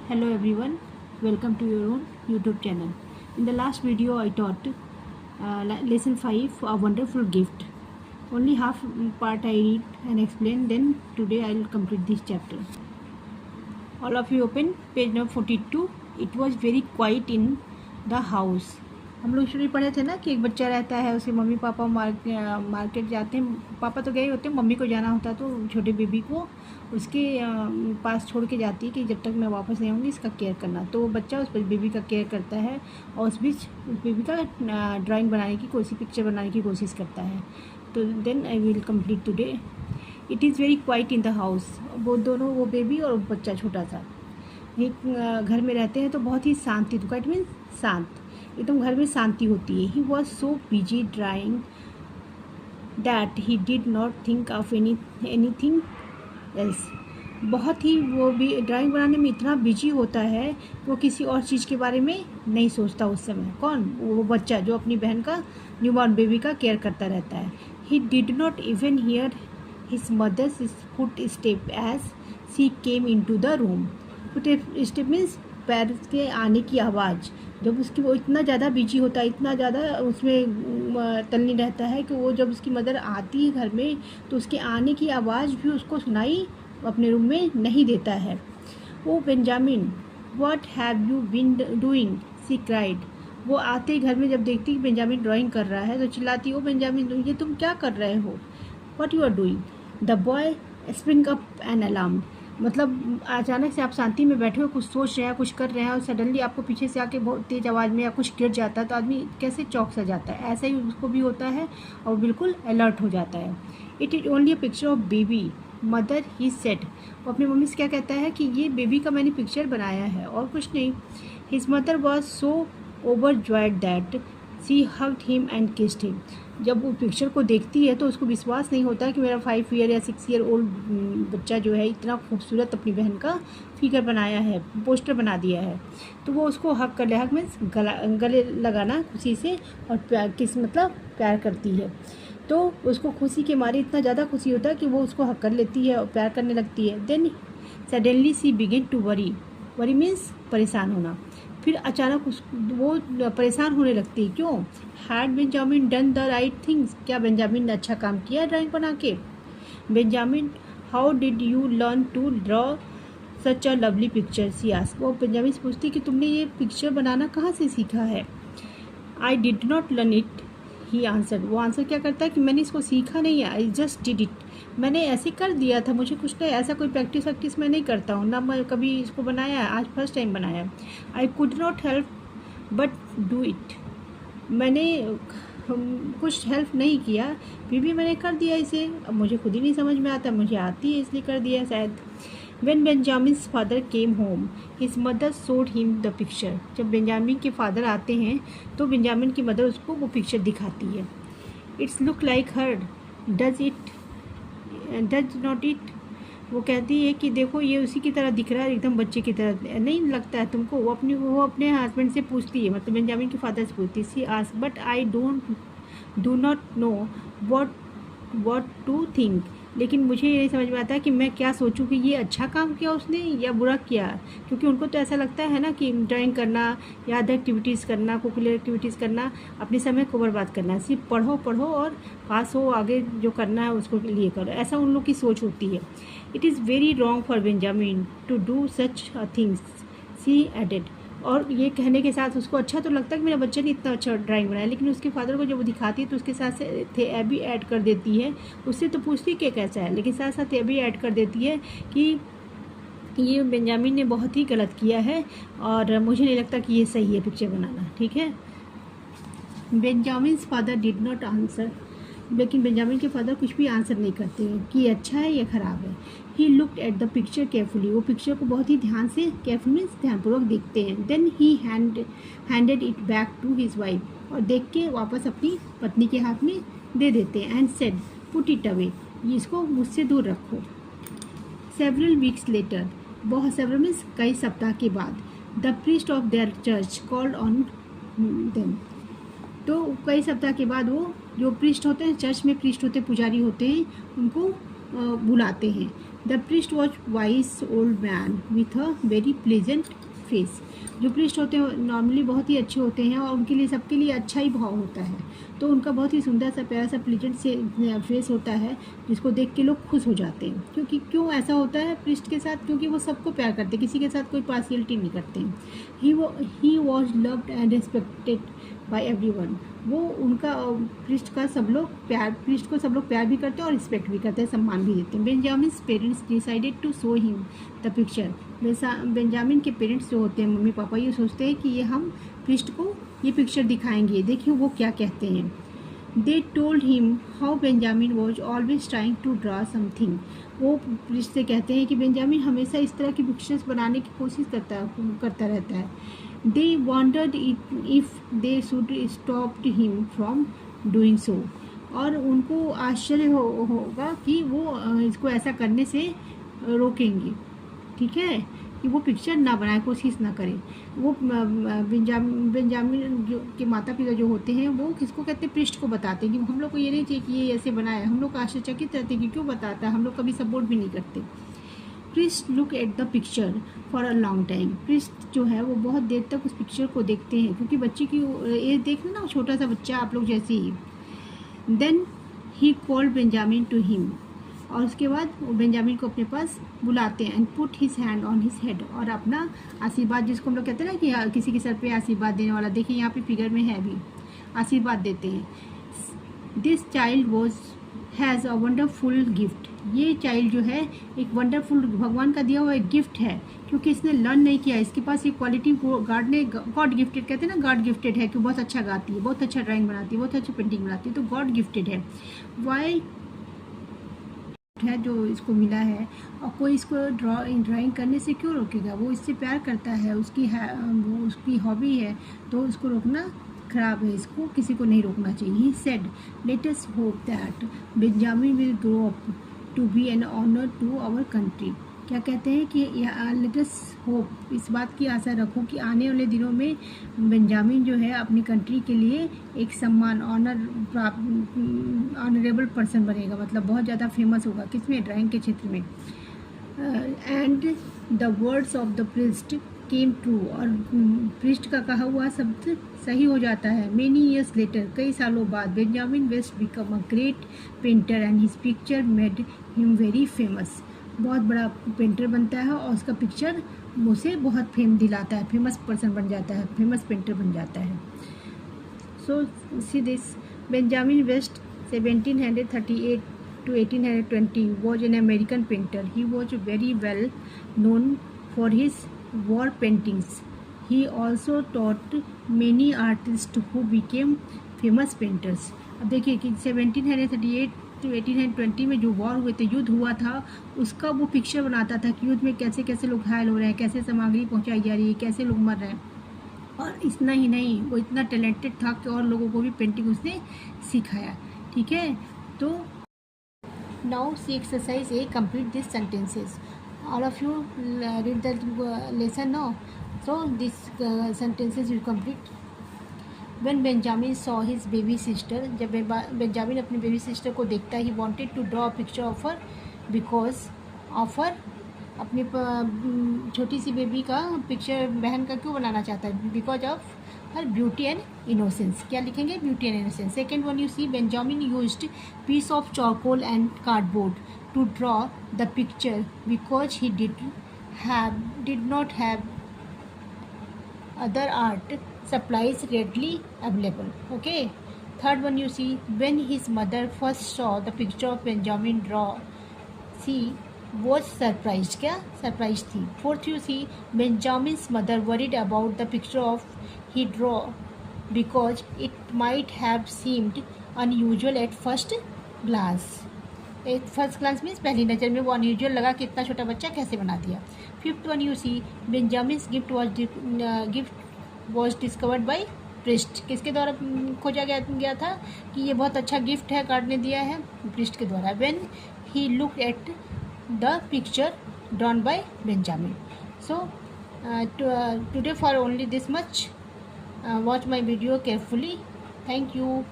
Hello everyone, welcome to your own YouTube channel. In the last video I taught lesson 5, a wonderful gift. Only half part I read and explain, then today I will complete this chapter. All of you open page number 42. It was very quiet in the house. हम लोग story पढ़े थे ना कि एक बच्चा रहता है, उसके मम्मी पापा मार्केट जाते हैं, पापा तो गए होते हैं, मम्मी को जाना होता है, तो छोटे बेबी को उसके पास छोड़ के जाती है कि जब तक मैं वापस नहीं आऊँगी इसका केयर करना। तो वो बच्चा उस बेबी का केयर करता है और उस बीच उस बेबी का ड्राइंग बनाने की कोशिश, पिक्चर बनाने की कोशिश करता है। तो then I will complete today. It is very quite in the house. वो दोनों, वो बेबी और बच्चा छोटा सा एक घर में रहते हैं, तो बहुत ही शांति, तो क्वाइट मीन्स शांत, एकदम घर में शांति होती है। He was so busy drawing that he did not think of anything else. बहुत ही वो भी ड्राइंग बनाने में इतना बिजी होता है, वो किसी और चीज़ के बारे में नहीं सोचता उस समय। कौन? वो बच्चा जो अपनी बहन का, न्यूबॉर्न बेबी का केयर करता रहता है। He did not even hear his mother's footstep as she came into the room. Footstep means पैर के आने की आवाज़। जब उसकी, वो इतना ज़्यादा बिजी होता है, इतना ज़्यादा उसमें तल्लीन रहता है कि वो जब उसकी मदर आती है घर में तो उसके आने की आवाज़ भी उसको सुनाई अपने रूम में नहीं देता है। Oh Benjamin, what have you been doing, she cried. वो आते ही घर में जब देखती कि बेंजामिन ड्राइंग कर रहा है तो चिल्लाती, ओ बेंजामिन, ये तुम क्या कर रहे हो, what you are doing. The boy spring up an alarm. मतलब अचानक से आप शांति में बैठे हो, कुछ सोच रहे हैं, कुछ कर रहे हैं, और सडनली आपको पीछे से आके बहुत तेज़ आवाज़ में या कुछ गिर जाता है तो आदमी कैसे चौंक सा जाता है, ऐसा ही उसको भी होता है और बिल्कुल अलर्ट हो जाता है। It is only a picture of baby mother, he said. वो अपनी मम्मी से क्या कहता है कि ये बेबी का मैंने पिक्चर बनाया है और कुछ नहीं। His mother was so overjoyed that she hugged him and kissed him. जब वो पिक्चर को देखती है तो उसको विश्वास नहीं होता कि मेरा 5 ईयर या 6 ईयर ओल्ड बच्चा जो है इतना खूबसूरत अपनी बहन का फिगर बनाया है, पोस्टर बना दिया है। तो वो उसको हक कर ले, हक मीन्स गले लगाना खुशी से, और प्यार, किस मतलब प्यार करती है। तो उसको खुशी के मारे इतना ज़्यादा खुशी होता है कि वो उसको हक कर लेती है और प्यार करने लगती है। Then suddenly she begin to worry. Worry means परेशान होना। फिर अचानक वो परेशान होने लगती है। क्यों? Had Benjamin done the right things. क्या बेंजामिन ने अच्छा काम किया ड्राइंग बना के? Benjamin, how did you learn to draw such a lovely picture, she asked. वो बेंजामिन से पूछती कि तुमने ये पिक्चर बनाना कहाँ से सीखा है? I did not learn it, he answered. वो आंसर क्या करता है कि मैंने इसको सीखा नहीं है, आई जस्ट डिड इट। मैंने ऐसे कर दिया था, मुझे कुछ नहीं, ऐसा कोई प्रैक्टिस वैक्टिस मैं नहीं करता हूँ ना, मैं कभी इसको बनाया है, आज फर्स्ट टाइम बनाया। I could not help but do it. मैंने कुछ हेल्प नहीं किया, फिर भी मैंने कर दिया इसे। अब मुझे खुद ही नहीं समझ में आता, मुझे आती है इसलिए कर दिया शायद। When Benjamin's father came home, his mother showed him the picture. जब बेंजामिन के फादर आते हैं तो बेंजामिन की मदर उसको वो पिक्चर दिखाती है। It's look like her, does it, does not it? वो कहती है कि देखो ये उसी की तरह दिख रहा है, एकदम बच्चे की तरह नहीं लगता है तुमको? वो अपने हस्बैंड से पूछती है, मतलब बेंजामिन के फादर से पूछती है। She ask, but I do not know what to think। लेकिन मुझे ये नहीं समझ में आता कि मैं क्या सोचूं कि ये अच्छा काम किया उसने या बुरा किया, क्योंकि उनको तो ऐसा लगता है ना कि ड्राइंग करना या अदर एक्टिविटीज़ करना, कोकुलर एक्टिविटीज़ करना, अपने समय को बर्बाद करना, सिर्फ पढ़ो पढ़ो और पास हो, आगे जो करना है उसको लिए करो, ऐसा उन लोग की सोच होती है। It is very wrong for Benjamin to do such things, she added. और ये कहने के साथ उसको अच्छा तो लगता है कि मेरे बच्चे ने इतना अच्छा ड्राइंग बनाया, लेकिन उसके फादर को जब वो दिखाती है तो उसके साथ से एबी ऐड कर देती है। उससे तो पूछती कि कैसा है, लेकिन साथ साथ एबी ऐड कर देती है कि ये बेंजामिन ने बहुत ही गलत किया है और मुझे नहीं लगता कि ये सही है पिक्चर बनाना। ठीक है। बेंजामिन्स फादर डिड नॉट आंसर। लेकिन बेंजामिन के फादर कुछ भी आंसर नहीं करते हैं कि अच्छा है या ख़राब है। He looked at the picture carefully. वो पिक्चर को बहुत ही ध्यान से, केयरफुल मीन्स ध्यानपूर्वक देखते हैं। Then he handed it back to his wife. और देख के वापस अपनी पत्नी के हाथ में दे देते हैं। And said, put it away, इसको मुझसे दूर रखो। सेवरल वीक्स लेटर, बहुत, सेवरल मीन्स कई सप्ताह के बाद, the priest of their church called on them. तो कई सप्ताह के बाद वो जो प्रीस्ट होते हैं, चर्च में प्रीस्ट होते, पुजारी होते हैं, उनको बुलाते हैं। The priest was vice old man with a very pleasant face. जो प्रिस्ट होते हैं नॉर्मली बहुत ही अच्छे होते हैं और उनके लिए सबके लिए अच्छा ही भाव होता है, तो उनका बहुत ही सुंदर सा प्यारा सा प्लेजेंट से फेस होता है जिसको देख के लोग खुश हो जाते हैं। क्योंकि क्यों ऐसा होता है प्रिस्ट के साथ? क्योंकि वो सबको प्यार करते हैं, किसी के साथ कोई पार्शियलिटी नहीं करते हैं। He was loved and respected by everyone. वो उनका प्रिस्ट को सब लोग प्यार भी करते हैं और रिस्पेक्ट भी करते हैं, सम्मान भी देते हैं। Benjamin's parents decided to show him the picture. Benjamin के पेरेंट्स जो होते हैं, मम्मी पापा, ये सोचते हैं कि ये हम प्रिस्ट को ये पिक्चर दिखाएंगे, देखिए वो क्या कहते हैं। They told him how Benjamin was always trying to draw something. वो प्रिस्ट से कहते हैं कि बेंजामिन हमेशा इस तरह की पिक्चर्स बनाने की कोशिश करता रहता है। They wondered if they should stop him from doing so. और उनको आश्चर्य होगा कि वो इसको ऐसा करने से रोकेंगे, ठीक है, कि वो पिक्चर ना बनाए, कोशिश ना करें। वो बेंजामिन के माता पिता जो होते हैं वो किसको कहते हैं? प्रिस्ट को बताते हैं कि हम लोग को ये नहीं चाहिए कि ये ऐसे बनाए। हम लोग आश्चर्यचकित रहते हैं कि क्यों बताता है, हम लोग कभी सपोर्ट भी नहीं करते। Priest look at the picture for a long time. Priest जो है वो बहुत देर तक उस पिक्चर को देखते हैं, क्योंकि बच्चे की एज देखना ना, छोटा सा बच्चा आप लोग जैसे ही। Then he called Benjamin to him. और उसके बाद वो बेंजामिन को अपने पास बुलाते हैं and put his hand on his head. और अपना आशीर्वाद, जिसको हम लोग कहते हैं ना कि किसी के सर पे आशीर्वाद देने वाला, देखिए यहाँ पे फिगर में है भी, आशीर्वाद देते हैं। This child has a wonderful gift. ये चाइल्ड जो है एक वंडरफुल भगवान का दिया हुआ एक गिफ्ट है, क्योंकि इसने लर्न नहीं किया, इसके पास ये क्वालिटी गॉड गिफ्टेड कहते हैं ना, गॉड गिफ्टेड है कि बहुत अच्छा गाती है, बहुत अच्छा ड्राइंग बनाती है, बहुत अच्छी पेंटिंग बनाती है, तो गॉड गिफ्टेड है। वाई है जो इसको मिला है, और कोई इसको ड्राइंग करने से क्यों रोकेगा? वो इससे प्यार करता है, वो उसकी हॉबी है, तो उसको रोकना खराब है, इसको किसी को नहीं रोकना चाहिए। He said let us hope that Benjamin will grow up to be an honour to our country. क्या कहते हैं कि लेट अस होप, इस बात की आशा रखो कि आने वाले दिनों में बेंजामिन जो है अपनी कंट्री के लिए एक सम्मान, ऑनरेबल पर्सन बनेगा, मतलब बहुत ज़्यादा फेमस होगा। किसमें? ड्राइंग के क्षेत्र में। And the words of the priest came true. और प्रिस्ट का कहा हुआ शब्द सही हो जाता है। मेनी ईयर्स लेटर, कई सालों बाद, Benjamin West become a great painter and his picture made him very famous. बहुत बड़ा पेंटर बनता है और उसका पिक्चर उसे बहुत फेम दिलाता है, फेमस पर्सन बन जाता है, फेमस पेंटर बन जाता है। So see this Benjamin West 1738 to 1820 was an American painter. He was very well known for his war paintings. He also taught many artists who became famous painters. अब देखिए कि 1738 to 1820 में जो war हुए थे, युद्ध हुआ था, उसका वो पिक्चर बनाता था कि युद्ध में कैसे कैसे लोग घायल हो रहे हैं, कैसे सामग्री पहुंचाई जा रही है, कैसे लोग मर रहे हैं। और इतना ही नहीं, वो इतना टैलेंटेड था कि और लोगों को भी पेंटिंग उसने सिखाया, ठीक है। तो now see exercise A, complete these sentences. All of you read the lesson now, so these sentences you complete. When Benjamin saw his baby sister, जब बेंजामिन अपनी बेबी सिस्टर को देखता है, he wanted to draw a picture of her because of her, अपनी छोटी सी baby का picture बहन का क्यों बनाना चाहता है? Because of her beauty and innocence. क्या लिखेंगे? Beauty and innocence. Second one you see Benjamin used piece of charcoal and cardboard to draw the picture because he did not have other art supplies readily available. Okay. Third one you see when his mother first saw the picture of Benjamin draw, she was surprised. क्या surprised थी? Fourth you see Benjamin's mother worried about the picture of he draw because it might have seemed unusual at first glance. First glance means पहली नज़र में वो unusual लगा कि इतना छोटा बच्चा कैसे बना दिया। Fifth one you see Benjamin's gift was discovered by priest. किसके द्वारा खोजा गया था कि ये बहुत अच्छा गिफ्ट है, गॉड ने दिया है? प्रिस्ट के द्वारा। When he look at the picture drawn by Benjamin. So today for only this much, watch my video carefully. Thank you.